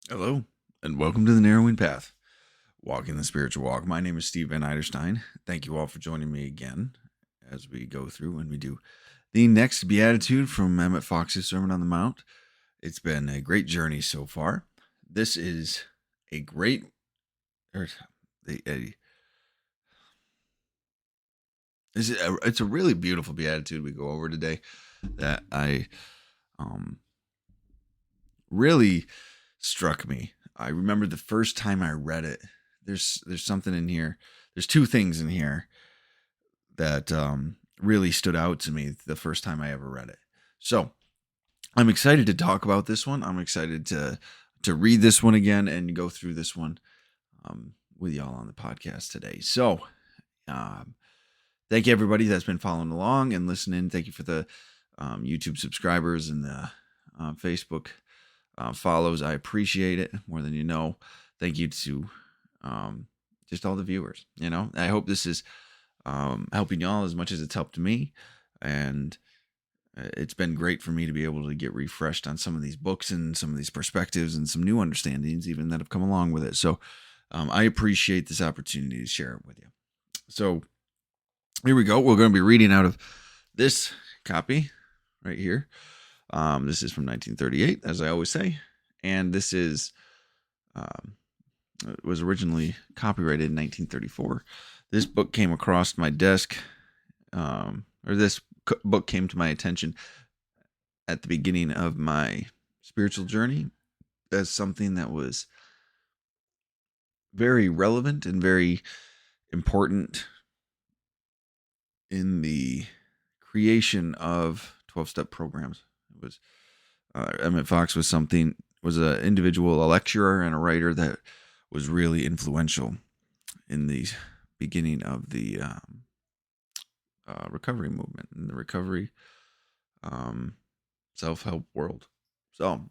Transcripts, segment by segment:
Hello, and welcome to the Narrowing Path, Walking the Spiritual Walk. My name is Steve Van Eiderstein. Thank you all for joining me again as we go through and we do the next beatitude from Emmett Fox's Sermon on the Mount. It's been a great journey so far. This is a great, it's a really beautiful beatitude we go over today that I really struck me. I remember the first time I read it. There's something in here. There's two things in here that really stood out to me the first time I ever read it. So I'm excited to talk about this one. I'm excited to read this one again and go through this one with y'all on the podcast today. So thank you everybody that's been following along and listening. Thank you for the YouTube subscribers and the Facebook follows. I appreciate it more than you know. Thank you to just all the viewers. I hope this is helping y'all as much as it's helped me, and it's been great for me to be able to get refreshed on some of these books and some of these perspectives and some new understandings even that have come along with it. So I appreciate this opportunity to share it with you. So here we go. We're going to be reading out of this copy right here. This is from 1938, as I always say, and this is it was originally copyrighted in 1934. This book came across my desk, this book came to my attention at the beginning of my spiritual journey as something that was very relevant and very important in the creation of 12-step programs. It was Emmett Fox was an individual, a lecturer and a writer that was really influential in the beginning of the recovery movement and the recovery self-help world. So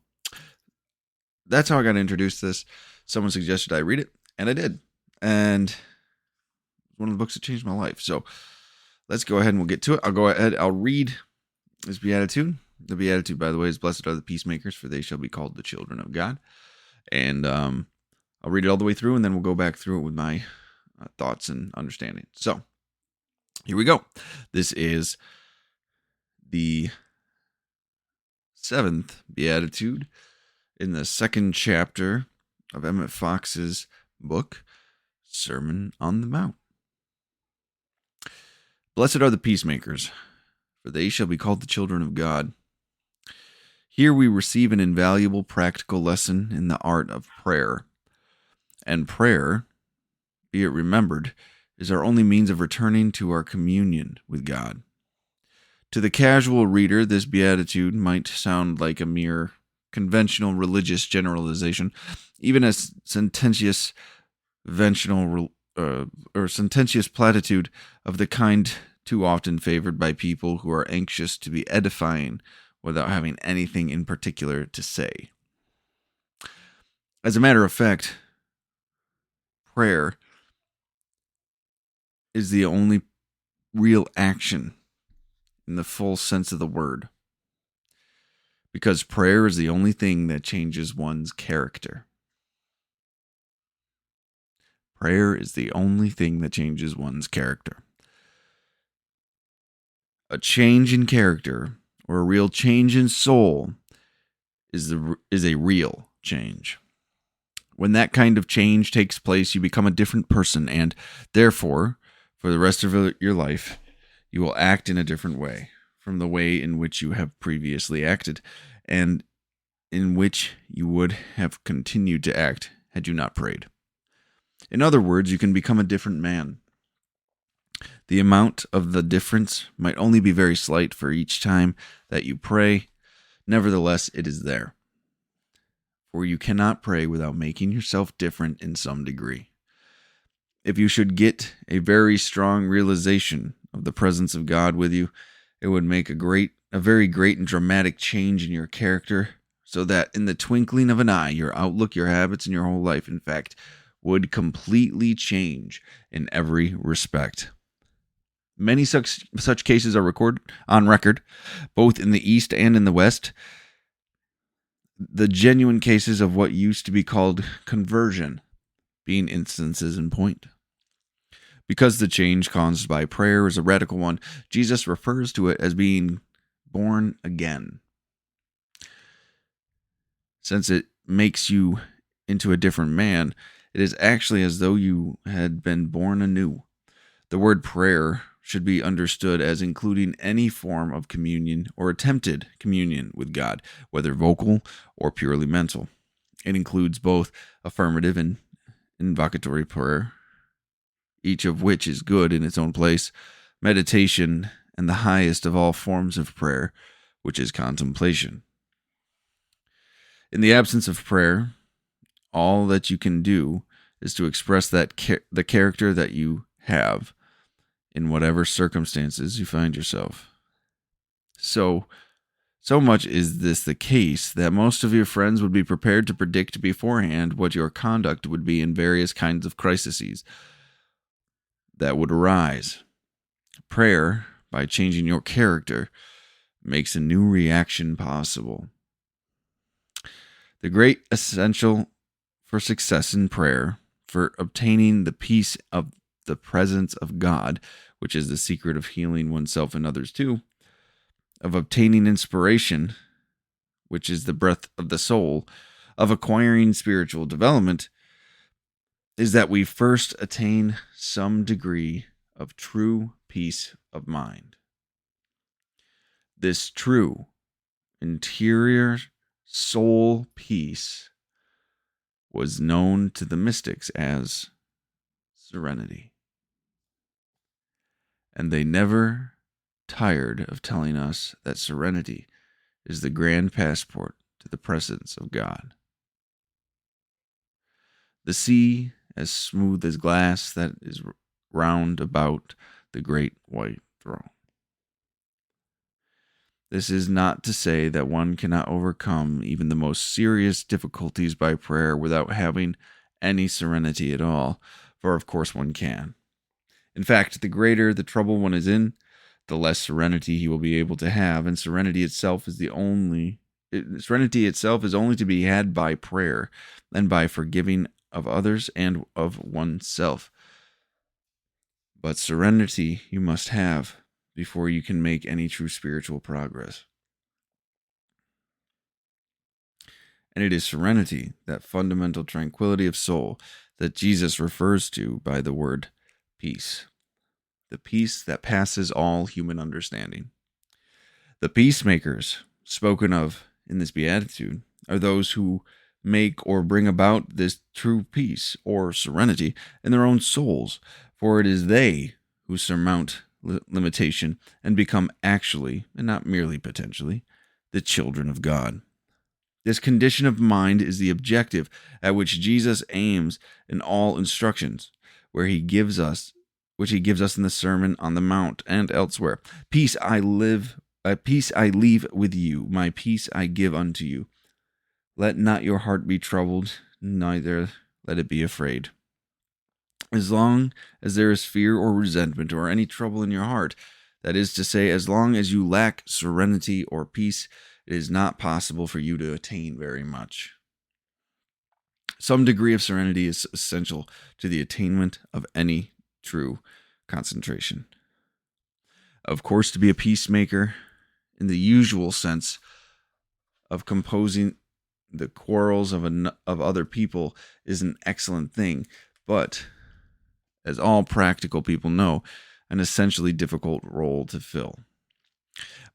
that's how I got introduced to this. Someone suggested I read it, and I did. And it's one of the books that changed my life. So let's go ahead and we'll get to it. I'll read this beatitude. The beatitude, by the way, is blessed are the peacemakers, for they shall be called the children of God. And I'll read it all the way through, and then we'll go back through it with my thoughts and understanding. So here we go. This is the 7th beatitude in the 2nd chapter of Emmett Fox's book, Sermon on the Mount. Blessed are the peacemakers, for they shall be called the children of God. Here we receive an invaluable practical lesson in the art of prayer. And prayer, be it remembered, is our only means of returning to our communion with God. To the casual reader, this beatitude might sound like a mere conventional religious generalization, even a sententious sententious platitude of the kind too often favored by people who are anxious to be edifying without having anything in particular to say. As a matter of fact, prayer is the only real action in the full sense of the word, because prayer is the only thing that changes one's character. Prayer is the only thing that changes one's character. A change in character, or a real change in soul, is a real change. When that kind of change takes place, you become a different person, and therefore, for the rest of your life, you will act in a different way from the way in which you have previously acted, and in which you would have continued to act had you not prayed. In other words, you can become a different man. The amount of the difference might only be very slight for each time that you pray. Nevertheless, it is there. For you cannot pray without making yourself different in some degree. If you should get a very strong realization of the presence of God with you, it would make a very great and dramatic change in your character, so that in the twinkling of an eye, your outlook, your habits, and your whole life, in fact, would completely change in every respect. Many such cases are recorded on record, both in the East and in the West, the genuine cases of what used to be called conversion being instances in point. Because the change caused by prayer is a radical one, Jesus refers to it as being born again. Since it makes you into a different man, it is actually as though you had been born anew. The word prayer should be understood as including any form of communion or attempted communion with God, whether vocal or purely mental. It includes both affirmative and invocatory prayer, each of which is good in its own place, meditation, and the highest of all forms of prayer, which is contemplation. In the absence of prayer, all that you can do is to express the character that you have in whatever circumstances you find yourself. So much is this the case that most of your friends would be prepared to predict beforehand what your conduct would be in various kinds of crises that would arise. Prayer, by changing your character, makes a new reaction possible. The great essential for success in prayer, for obtaining the peace of the presence of God, which is the secret of healing oneself and others too, of obtaining inspiration, which is the breath of the soul, of acquiring spiritual development, is that we first attain some degree of true peace of mind. This true, interior soul peace was known to the mystics as serenity. And they never tired of telling us that serenity is the grand passport to the presence of God. The sea as smooth as glass that is round about the great white throne. This is not to say that one cannot overcome even the most serious difficulties by prayer without having any serenity at all, for of course one can. In fact, the greater the trouble one is in, the less serenity he will be able to have, and serenity itself is only to be had by prayer and by forgiving of others and of oneself. But serenity you must have before you can make any true spiritual progress. And it is serenity, that fundamental tranquility of soul, that Jesus refers to by the word peace. The peace that passes all human understanding. The peacemakers spoken of in this beatitude are those who make or bring about this true peace or serenity in their own souls, for it is they who surmount limitation and become actually, and not merely potentially, the children of God. This condition of mind is the objective at which Jesus aims in all instructions, which he gives us in the Sermon on the Mount and elsewhere. Peace I leave with you, my peace I give unto you. Let not your heart be troubled, neither let it be afraid. As long as there is fear or resentment or any trouble in your heart, that is to say, as long as you lack serenity or peace, it is not possible for you to attain very much. Some degree of serenity is essential to the attainment of any true concentration. Of course, to be a peacemaker, in the usual sense of composing the quarrels of other people, is an excellent thing, but as all practical people know, an essentially difficult role to fill.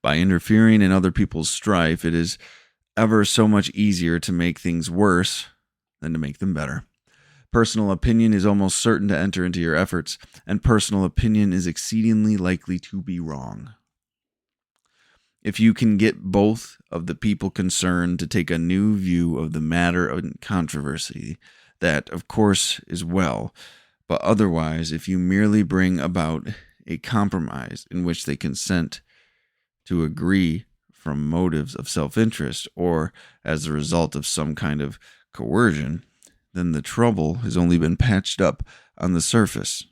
By interfering in other people's strife, it is ever so much easier to make things worse than to make them better. Personal opinion is almost certain to enter into your efforts, and personal opinion is exceedingly likely to be wrong. If you can get both of the people concerned to take a new view of the matter of controversy, that, of course, is well. But otherwise, if you merely bring about a compromise in which they consent to agree from motives of self-interest or as a result of some kind of coercion, then the trouble has only been patched up on the surface.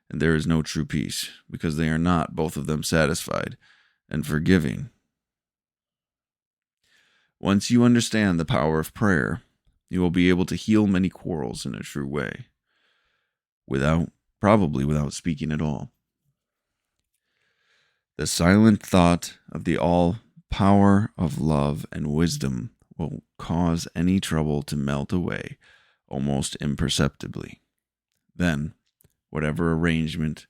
And there is no true peace, because they are not, both of them, satisfied and forgiving. Once you understand the power of prayer, you will be able to heal many quarrels in a true way, probably without speaking at all. The silent thought of the all power of love and wisdom will cause any trouble to melt away almost imperceptibly. Then, whatever arrangement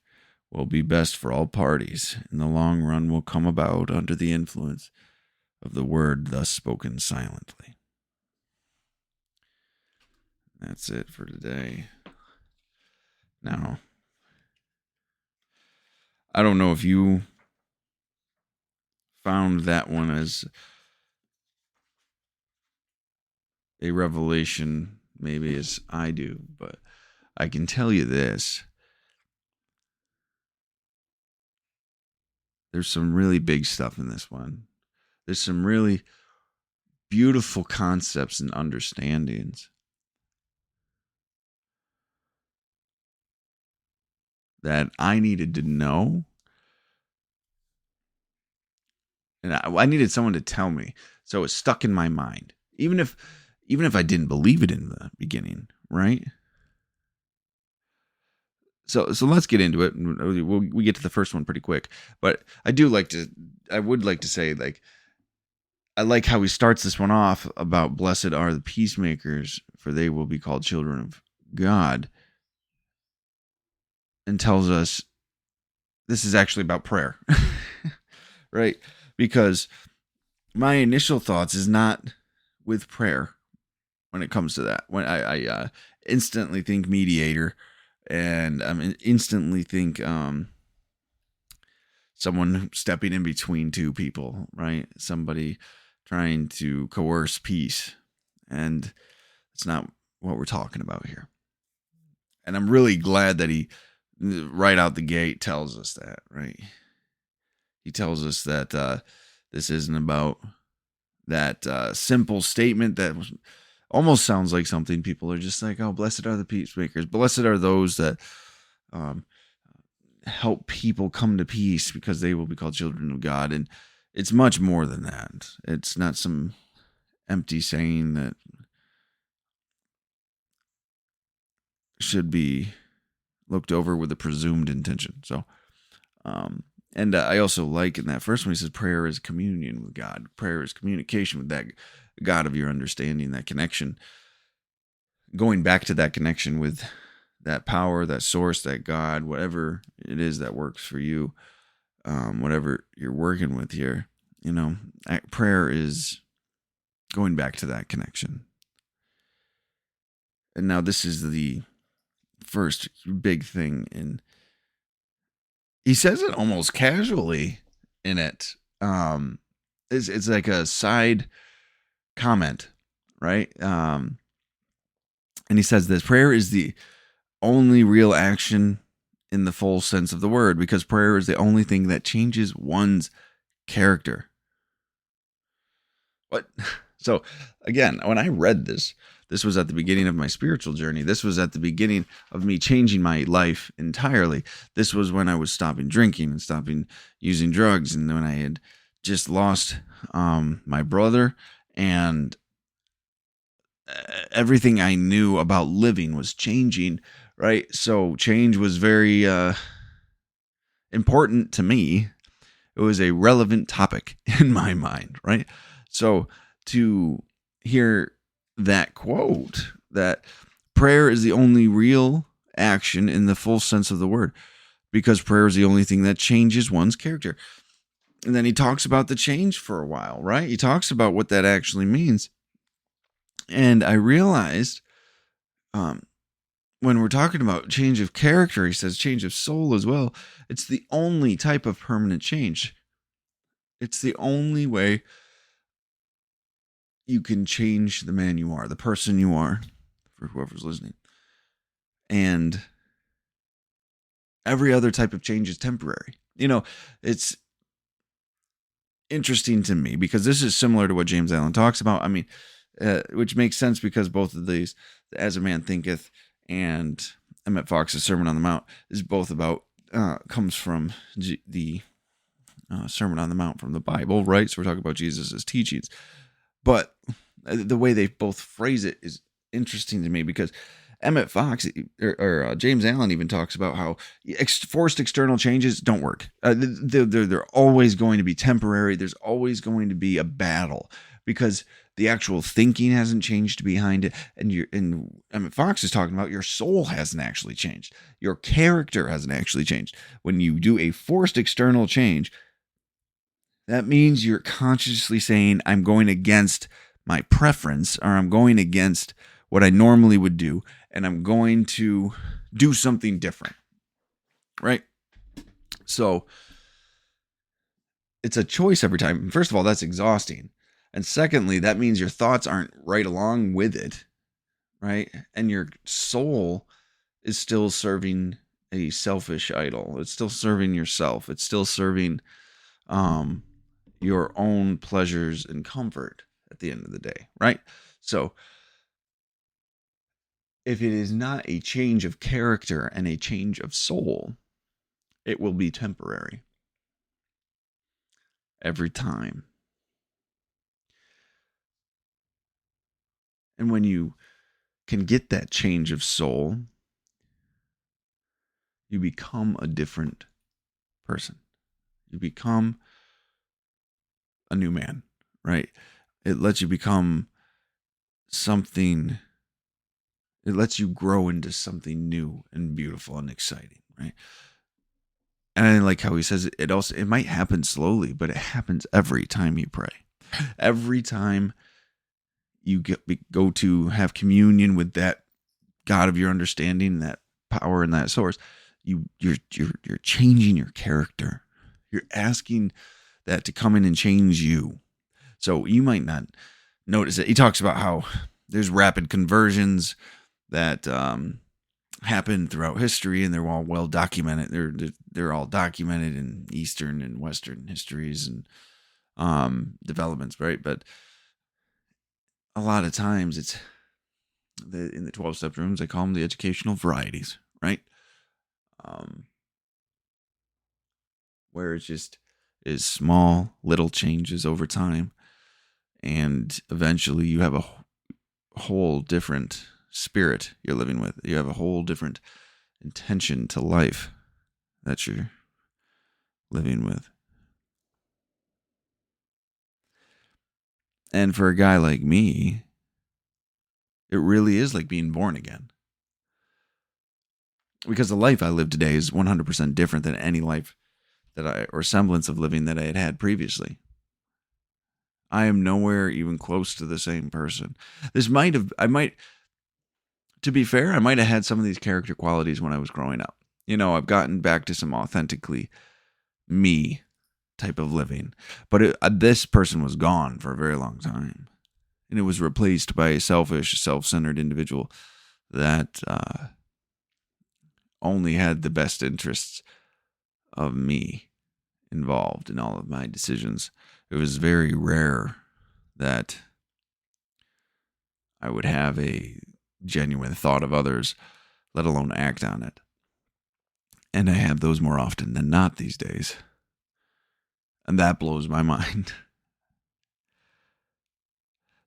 will be best for all parties in the long run will come about under the influence of the word thus spoken silently. That's it for today. Now, I don't know if you found that one as a revelation, maybe as I do, but I can tell you this. There's some really big stuff in this one. There's some really beautiful concepts and understandings that I needed to know. And I needed someone to tell me. So it stuck in my mind. Even if I didn't believe it in the beginning, right? So let's get into it. We get to the first one pretty quick. But I would like to say, like, I like how he starts this one off about blessed are the peacemakers, for they will be called children of God. And tells us this is actually about prayer. Right? Because my initial thoughts is not with prayer when it comes to that. When I instantly think mediator, and I instantly think someone stepping in between two people, right? Somebody trying to coerce peace. And it's not what we're talking about here. And I'm really glad that he, right out the gate, tells us that, right? He tells us that this isn't about that simple statement that almost sounds like something people are just like, oh, blessed are the peacemakers. Blessed are those that help people come to peace because they will be called children of God. And it's much more than that. It's not some empty saying that should be looked over with a presumed intention. So, and I also like in that first one, he says prayer is communion with God. Prayer is communication with that God of your understanding, that connection. Going back to that connection with that power, that source, that God, whatever it is that works for you, whatever you're working with here, prayer is going back to that connection. And now this is the first big thing he says it almost casually in it. It's like a side comment, right? And he says this: prayer is the only real action in the full sense of the word, because prayer is the only thing that changes one's character. What? So again, when I read this was at the beginning of my spiritual journey. This was at the beginning of me changing my life entirely. This was when I was stopping drinking and stopping using drugs, and when I had just lost my brother, and everything I knew about living was changing, right? So change was very important to me. It was a relevant topic in my mind, right? So to hear that quote, that prayer is the only real action in the full sense of the word, because prayer is the only thing that changes one's character. And then he talks about the change for a while, right? He talks about what that actually means. And I realized when we're talking about change of character, he says change of soul as well. It's the only type of permanent change. It's the only way you can change the man you are, the person you are, for whoever's listening. And every other type of change is temporary. It's interesting to me because this is similar to what James Allen talks about. I mean, which makes sense because both of these, As a Man Thinketh and Emmett Fox's Sermon on the Mount, is both about, comes from the Sermon on the Mount from the Bible, right? So we're talking about Jesus' teachings. But the way they both phrase it is interesting to me, because Emmett Fox or James Allen even talks about how forced external changes don't work. They're always going to be temporary. There's always going to be a battle, because the actual thinking hasn't changed behind it. And Emmett Fox is talking about your soul hasn't actually changed. Your character hasn't actually changed. When you do a forced external change, that means you're consciously saying, I'm going against my preference, or I'm going against what I normally would do, and I'm going to do something different. Right? So it's a choice every time. First of all, that's exhausting. And secondly, that means your thoughts aren't right along with it. Right? And your soul is still serving a selfish idol. It's still serving yourself. It's still serving your own pleasures and comfort at the end of the day. Right? So if it is not a change of character and a change of soul, it will be temporary every time. And when you can get that change of soul, you become a different person. You become a new man, right? It lets you become something, it lets you grow into something new and beautiful and exciting, right? And I like how he says it might happen slowly, but it happens every time you pray. Every time you go to have communion with that God of your understanding, that power and that source, you're changing your character. You're asking that to come in and change you. So you might not notice it. He talks about how there's rapid conversions that happen throughout history, and they're all well documented. They're all documented in Eastern and Western histories and developments, right? But a lot of times it's in the 12-step rooms, they call them the educational varieties, right? Where it just is small little changes over time, and eventually you have a whole different spirit you're living with. You have a whole different intention to life that you're living with. And for a guy like me, it really is like being born again. Because the life I live today is 100% different than any life or semblance of living that I had had previously. I am nowhere even close to the same person. To be fair, I might have had some of these character qualities when I was growing up. I've gotten back to some authentically me type of living. But this person was gone for a very long time. And it was replaced by a selfish, self-centered individual that only had the best interests of me involved in all of my decisions. It was very rare that I would have a genuine thought of others, let alone act on it. And I have those more often than not these days. And that blows my mind.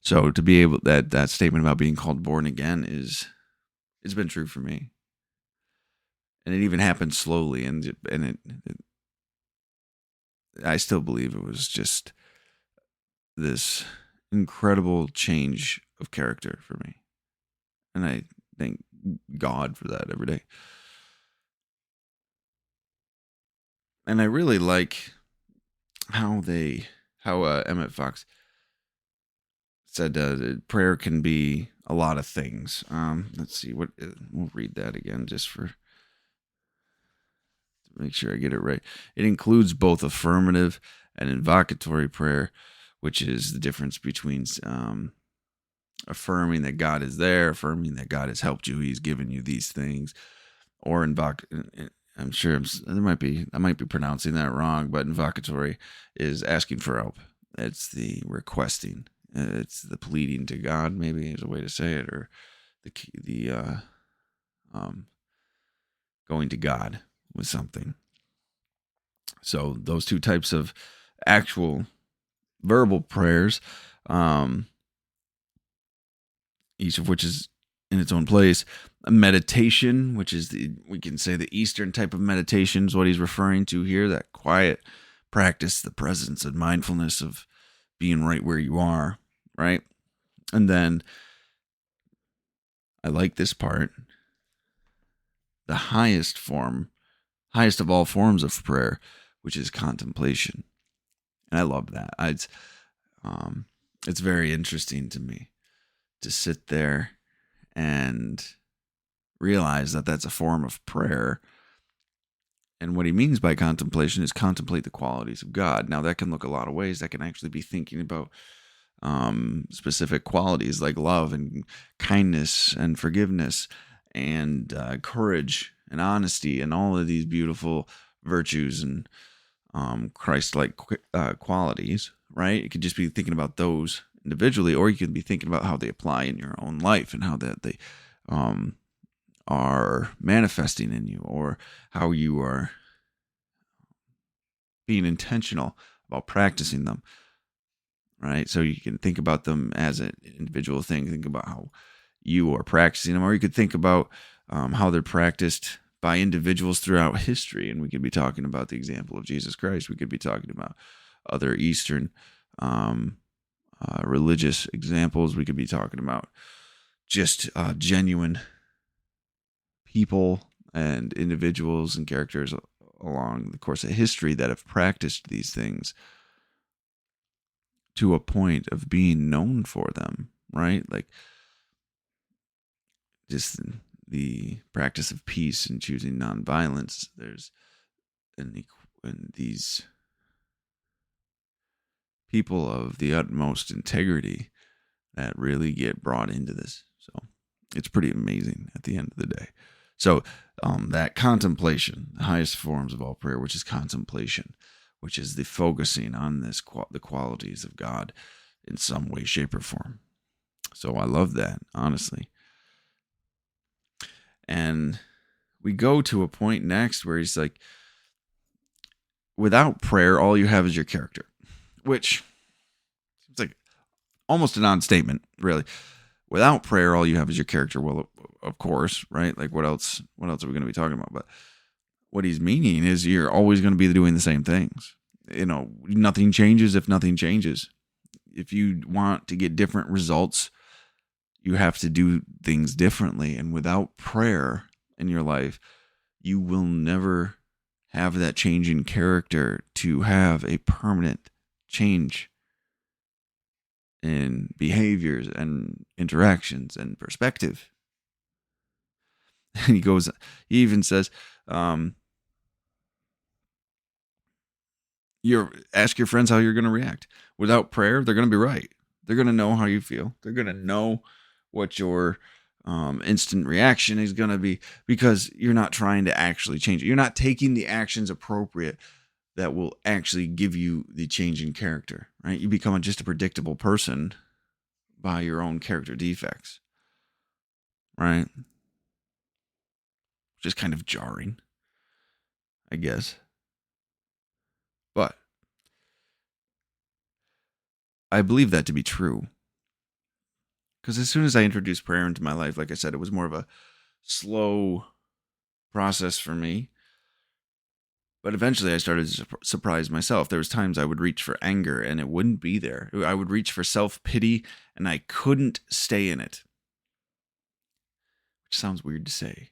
So to be able that statement about being called born again it's been true for me. And it even happened slowly, and I still believe it was just this incredible change of character for me. And I thank God for that every day. And I really like how Emmett Fox said prayer can be a lot of things. Let's see we'll read that again just to make sure I get it right. It includes both affirmative and invocatory prayer, which is the difference between affirming that God is there, affirming that God has helped you, He's given you these things, or I'm sure I might be pronouncing that wrong, but invocatory is asking for help. It's the requesting. It's the pleading to God, maybe is a way to say it, or the going to God with something. So those two types of actual verbal prayers each of which is in its own place. A meditation, which is we can say the Eastern type of meditation is what he's referring to here, that quiet practice, the presence and mindfulness of being right where you are, right? And then I like this part, the highest of all forms of prayer, which is contemplation. And I love that. It's very interesting to me to sit there and realize that that's a form of prayer. And what he means by contemplation is contemplate the qualities of God. Now, that can look a lot of ways. That can actually be thinking about specific qualities like love and kindness and forgiveness and courage and honesty and all of these beautiful virtues and Christ-like qualities, right? You could just be thinking about those individually, or you could be thinking about how they apply in your own life and how that they are manifesting in you, or how you are being intentional about practicing them, right? So you can think about them as an individual thing. Think about how you are practicing them, or you could think about how they're practiced by individuals throughout history. And we could be talking about the example of Jesus Christ. We could be talking about other Eastern religious examples. We could be talking about just genuine people and individuals and characters along the course of history that have practiced these things to a point of being known for them, right? Like just the practice of peace and choosing nonviolence. There's and these people of the utmost integrity that really get brought into this. So it's pretty amazing at the end of the day. So that contemplation, the highest forms of all prayer, which is contemplation, which is the focusing on the qualities of God in some way, shape, or form. So I love that, honestly. And we go to a point next where he's like, without prayer, all you have is your character, which seems like almost a non-statement, really. Without prayer, all you have is your character. Well, of course, right? Like what else are we going to be talking about? But what he's meaning is you're always going to be doing the same things. Nothing changes if nothing changes. If you want to get different results, you have to do things differently. And without prayer in your life, you will never have that change in character to have a permanent change in behaviors and interactions and perspective. And he even says, ask your friends how you're going to react. Without prayer, they're going to be right. They're going to know how you feel. They're going to know what your instant reaction is going to be, because you're not trying to actually change it. You're not taking the actions appropriate that will actually give you the change in character, right? You become just a predictable person by your own character defects, right? Which is kind of jarring, I guess. But I believe that to be true. Because as soon as I introduced prayer into my life, like I said, it was more of a slow process for me. But eventually I started to surprise myself. There was times I would reach for anger and it wouldn't be there. I would reach for self-pity and I couldn't stay in it. Which sounds weird to say.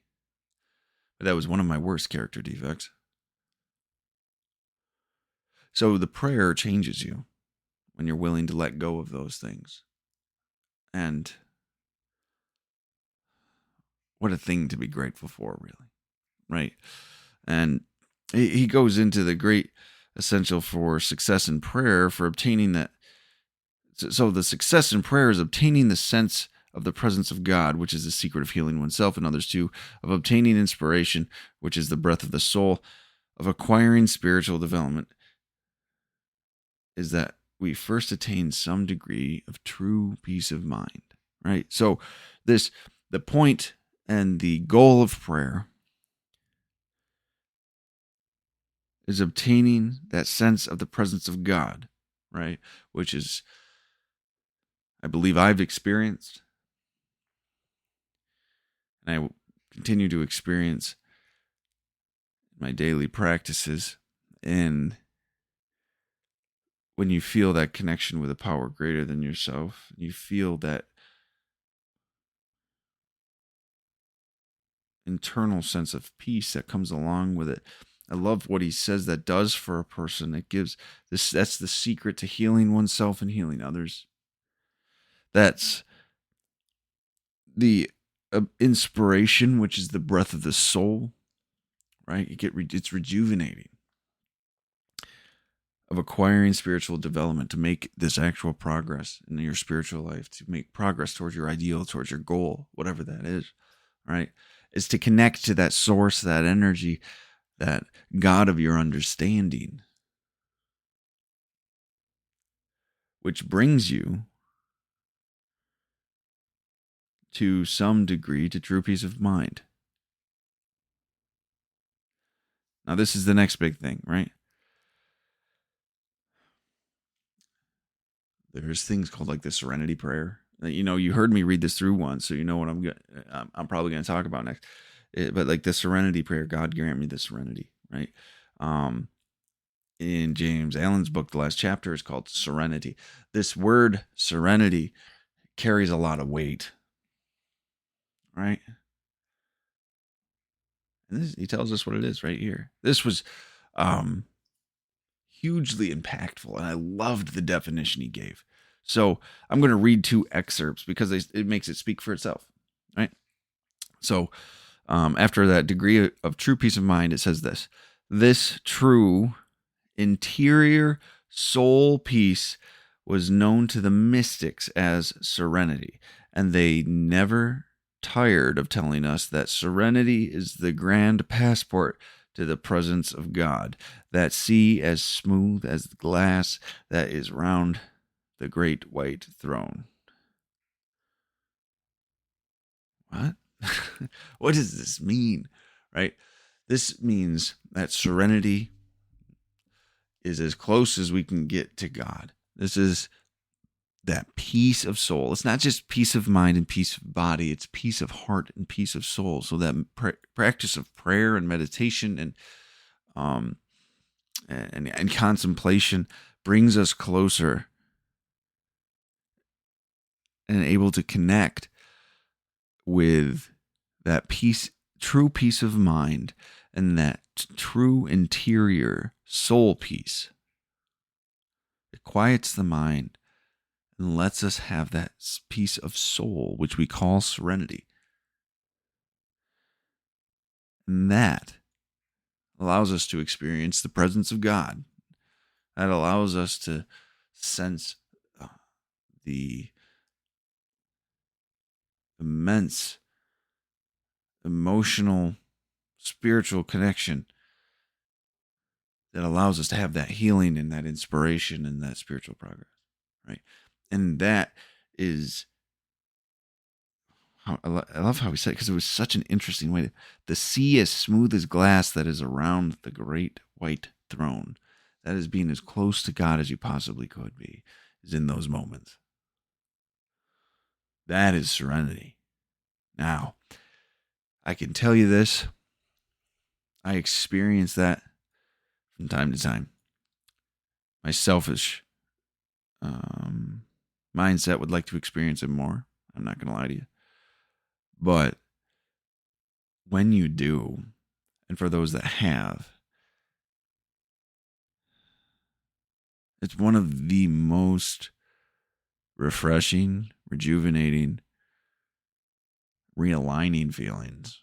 But that was one of my worst character defects. So the prayer changes you when you're willing to let go of those things. And what a thing to be grateful for, really. Right? And he goes into the great essential for success in prayer, for obtaining that. So the success in prayer is obtaining the sense of the presence of God, which is the secret of healing oneself and others too, of obtaining inspiration, which is the breath of the soul, of acquiring spiritual development, is that we first attain some degree of true peace of mind, right? So the point and the goal of prayer is obtaining that sense of the presence of God, right? Which is, I believe I've experienced and I continue to experience my daily practices. And when you feel that connection with a power greater than yourself, you feel that internal sense of peace that comes along with it. I love what he says that does for a person. It gives this, that's the secret to healing oneself and healing others. That's the inspiration, which is the breath of the soul, right? It's rejuvenating, of acquiring spiritual development to make this actual progress in your spiritual life, to make progress towards your ideal, towards your goal, whatever that is, right? Is to connect to that source, that energy, that God of your understanding, which brings you to some degree to true peace of mind. Now, this is the next big thing, right? There's things called like the Serenity prayer. You know, you heard me read this through once, so you know what I'm probably going to talk about next. But like the Serenity prayer, God grant me the serenity, right? In James Allen's book, the last chapter is called Serenity. This word serenity carries a lot of weight, right? And he tells us what it is right here. This was hugely impactful, and I loved the definition he gave. So I'm going to read two excerpts because it makes it speak for itself, right? So after that degree of true peace of mind, it says this true interior soul peace was known to the mystics as serenity, and they never tired of telling us that serenity is the grand passport to the presence of God, that sea as smooth as glass that is round the great white throne. What? What does this mean? Right? This means that serenity is as close as we can get to God. This is that peace of soul. It's not just peace of mind and peace of body, it's peace of heart and peace of soul. So that practice of prayer and meditation and contemplation brings us closer and able to connect with that peace, true peace of mind, and that true interior soul peace. It quiets the mind and lets us have that peace of soul, which we call serenity. And that allows us to experience the presence of God. That allows us to sense the immense emotional, spiritual connection that allows us to have that healing and that inspiration and that spiritual progress, right? And that is how I love how he said it, because it was such an interesting way. The sea as smooth as glass that is around the great white throne. That is being as close to God as you possibly could be, is in those moments. That is serenity. Now, I can tell you this. I experience that from time to time. My selfish mindset would like to experience it more. I'm not going to lie to you. But when you do, and for those that have, it's one of the most refreshing, rejuvenating, realigning feelings.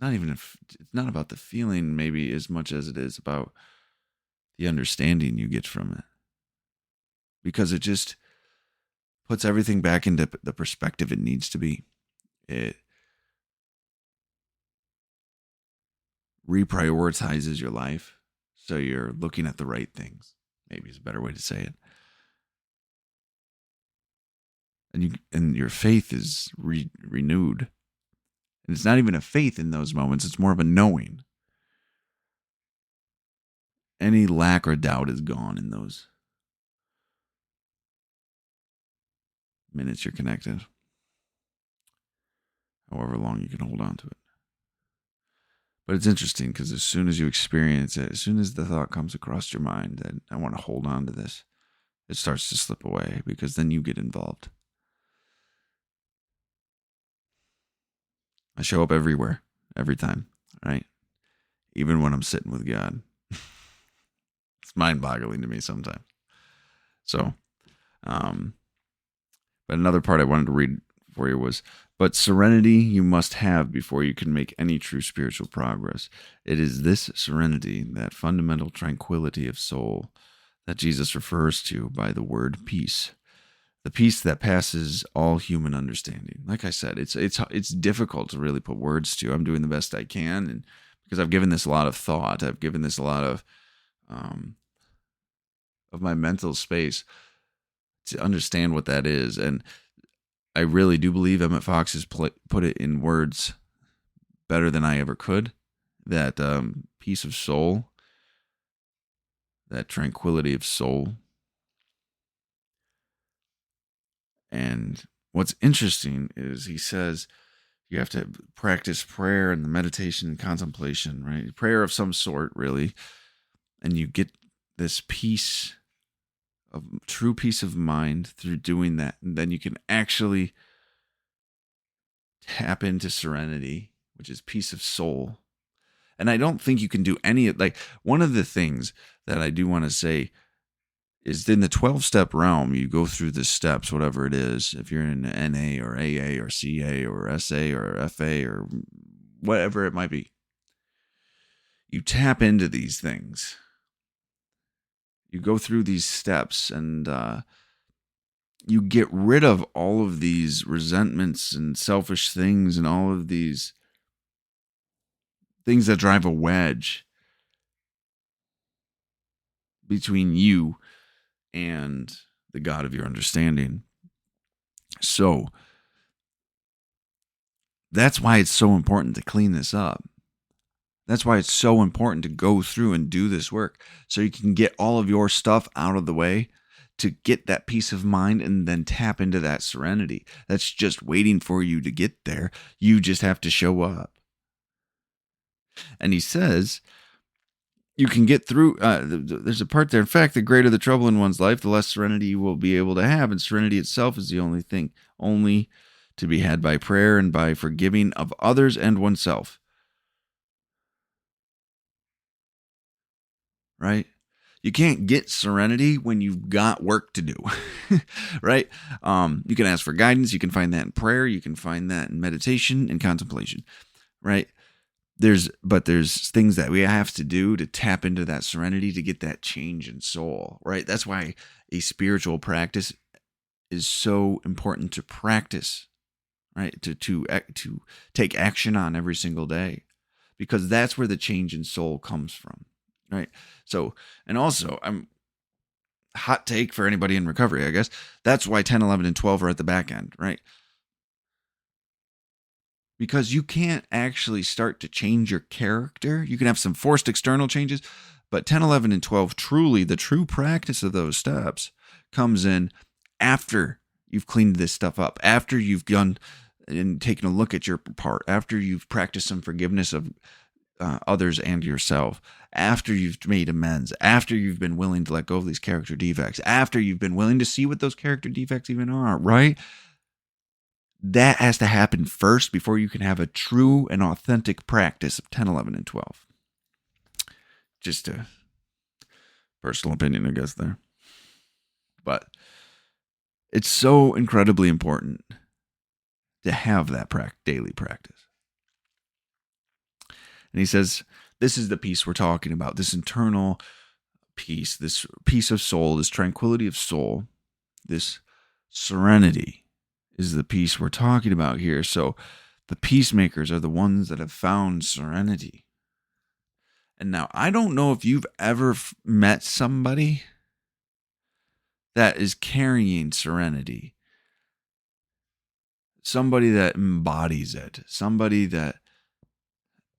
It's not about the feeling maybe as much as it is about the understanding you get from it. Because it just puts everything back into the perspective it needs to be. It reprioritizes your life so you're looking at the right things. Maybe is a better way to say it. And your faith is renewed. And it's not even a faith in those moments, it's more of a knowing. Any lack or doubt is gone in those minutes you're connected. however long you can hold on to it. But it's interesting because as soon as you experience it, as soon as the thought comes across your mind that I want to hold on to this, it starts to slip away because then you get involved. I show up everywhere, every time, right? Even when I'm sitting with God. It's mind-boggling to me sometimes. So, but another part I wanted to read for you was, but serenity you must have before you can make any true spiritual progress. It is this serenity, that fundamental tranquility of soul, that Jesus refers to by the word peace. The peace that passes all human understanding. Like I said, it's difficult to really put words to. I'm doing the best I can, and because I've given this a lot of thought, I've given this a lot of my mental space to understand what that is. And I really do believe Emmett Fox has put it in words better than I ever could. That peace of soul, that tranquility of soul. And what's interesting is he says you have to practice prayer and the meditation and contemplation, right? Prayer of some sort, really. And you get this peace of true peace of mind through doing that. And then you can actually tap into serenity, which is peace of soul. And I don't think you can do any of, like, one of the things that I do want to say is in the 12-step realm, you go through the steps, whatever it is, if you're in NA or AA or CA or SA or FA or whatever it might be, you tap into these things. You go through these steps and you get rid of all of these resentments and selfish things and all of these things that drive a wedge between you and the God of your understanding. So that's why it's so important to clean this up. That's why it's so important to go through and do this work so you can get all of your stuff out of the way to get that peace of mind and then tap into that serenity. That's just waiting for you to get there. You just have to show up. And he says, you can get through, there's a part there. In fact, the greater the trouble in one's life, the less serenity you will be able to have. And serenity itself is the only thing, only to be had by prayer and by forgiving of others and oneself. Right? You can't get serenity when you've got work to do, right? You can ask for guidance. You can find that in prayer. You can find that in meditation and contemplation, right? There's things that we have to do to tap into that serenity to get that change in soul, right? That's why a spiritual practice is so important to practice, right? To take action on every single day, because that's where the change in soul comes from. Right. So, and also, hot take for anybody in recovery, I guess. That's why 10, 11, and 12 are at the back end, right? Because you can't actually start to change your character. You can have some forced external changes, but 10, 11, and 12, truly, the true practice of those steps comes in after you've cleaned this stuff up, after you've done and taken a look at your part, after you've practiced some forgiveness of others and yourself, after you've made amends, after you've been willing to let go of these character defects, after you've been willing to see what those character defects even are, right? That has to happen first before you can have a true and authentic practice of 10, 11, and 12. Just a personal opinion, I guess, there. But it's so incredibly important to have that daily practice. And he says, this is the peace we're talking about, this internal peace, this peace of soul, this tranquility of soul, this serenity is the peace we're talking about here. So the peacemakers are the ones that have found serenity. And now, I don't know if you've ever met somebody that is carrying serenity, somebody that embodies it, somebody that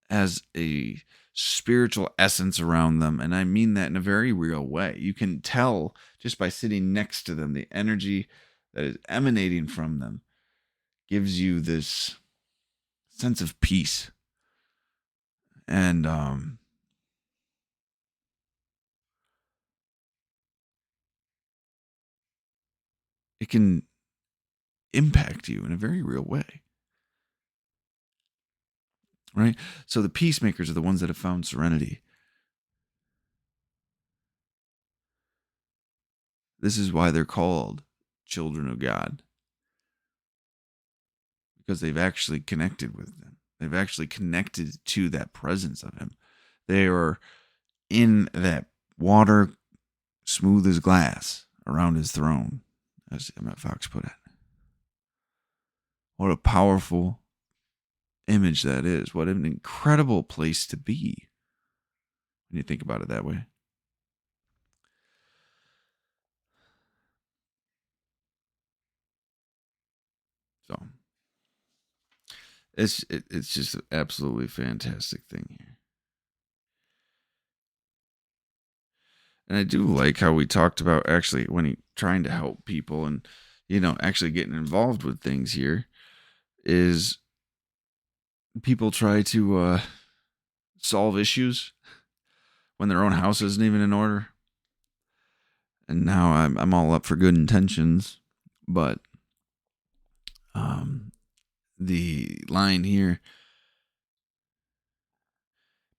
has a spiritual essence around them. And I mean that in a very real way. You can tell just by sitting next to them, the energy that is emanating from them gives you this sense of peace. And it can impact you in a very real way. Right? So the peacemakers are the ones that have found serenity. This is why they're called children of God. Because they've actually connected with them. They've actually connected to that presence of him. They are in that water smooth as glass around his throne, as Emmett Fox put it. What a powerful image that is. What an incredible place to be when you think about it that way. So it's just an absolutely fantastic thing here. And I do like how we talked about actually when he trying to help people and, actually getting involved with things here is people try to solve issues when their own house isn't even in order. And now I'm all up for good intentions, but the line here,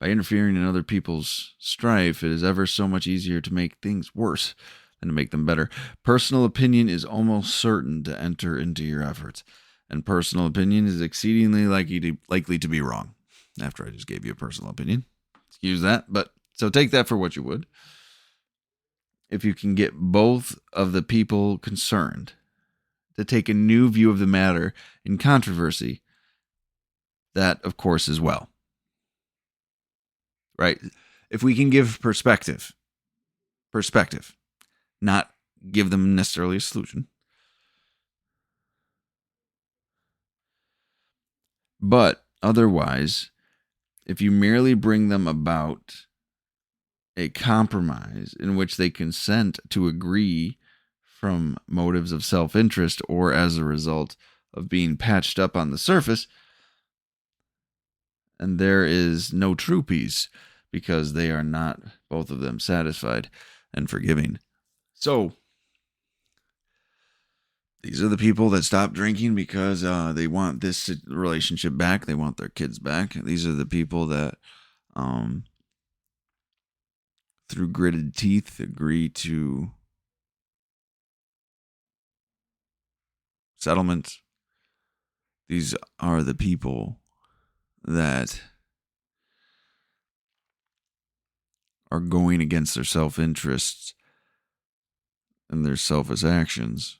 by interfering in other people's strife, it is ever so much easier to make things worse than to make them better. Personal opinion is almost certain to enter into your efforts, and personal opinion is exceedingly likely to be wrong. After I just gave you a personal opinion. Excuse that, but so take that for what you would. If you can get both of the people concerned to take a new view of the matter in controversy, that, of course, is well. Right? If we can give perspective, not give them necessarily a solution. But otherwise, if you merely bring them about a compromise in which they consent to agree from motives of self-interest or as a result of being patched up on the surface, and there is no true peace because they are not, both of them, satisfied and forgiving. So, these are the people that stop drinking because they want this relationship back. They want their kids back. These are the people that, through gritted teeth, agree to settlements. These are the people that are going against their self-interests and their selfish actions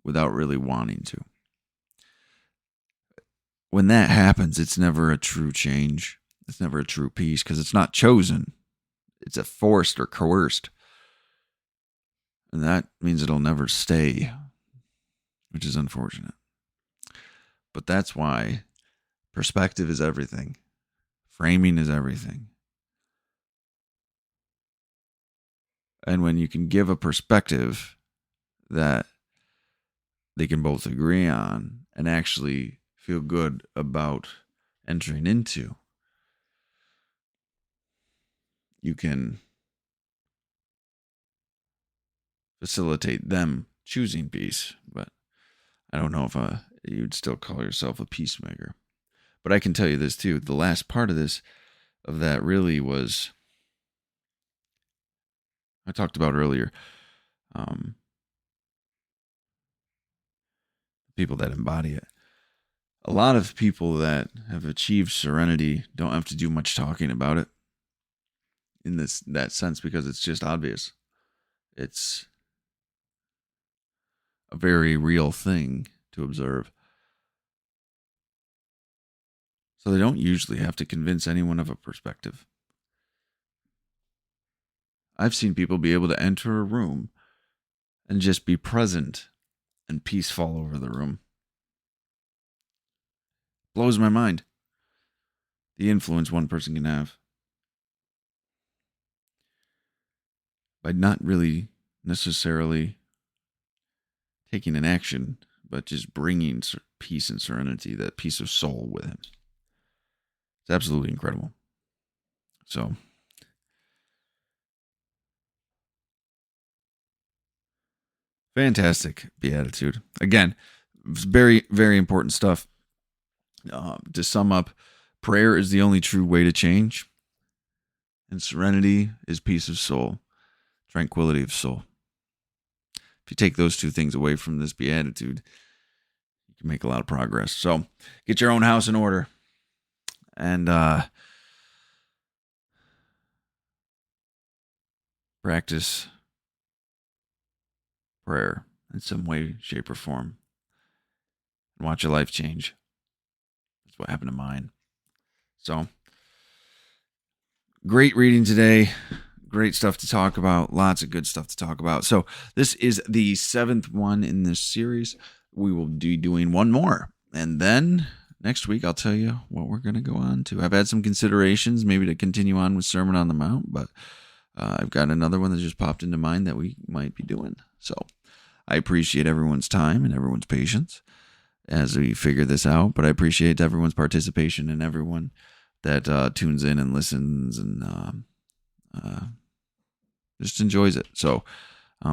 without really wanting to. When that happens, it's never a true change. It's never a true peace because it's not chosen. It's a forced or coerced. And that means it'll never stay, which is unfortunate. But that's why perspective is everything. Framing is everything. And when you can give a perspective that they can both agree on and actually feel good about entering into, you can facilitate them choosing peace. But I don't know if you'd still call yourself a peacemaker. But I can tell you this too. The last part of that really was, I talked about earlier, people that embody it. A lot of people that have achieved serenity don't have to do much talking about it in that sense because it's just obvious. It's a very real thing to observe. So they don't usually have to convince anyone of a perspective. I've seen people be able to enter a room and just be present and peace fall over the room. Blows my mind. The influence one person can have by not really necessarily taking an action, but just bringing peace and serenity, that peace of soul with him. It's absolutely incredible. So, fantastic beatitude. Again, it's very, very important stuff. To sum up, prayer is the only true way to change, and serenity is peace of soul, tranquility of soul. If you take those two things away from this beatitude, you can make a lot of progress. So, get your own house in order, and practice prayer in some way, shape, or form, and watch your life change. That's what happened to mine. So, great reading today. Great stuff to talk about. Lots of good stuff to talk about. So, this is the 7th one in this series. We will be doing one more. And then next week, I'll tell you what we're going to go on to. I've had some considerations maybe to continue on with Sermon on the Mount, but I've got another one that just popped into mind that we might be doing. So, I appreciate everyone's time and everyone's patience as we figure this out, but I appreciate everyone's participation and everyone that tunes in and listens and just enjoys it. So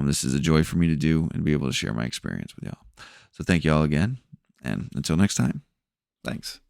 this is a joy for me to do and be able to share my experience with y'all. So thank you all again, and until next time, thanks.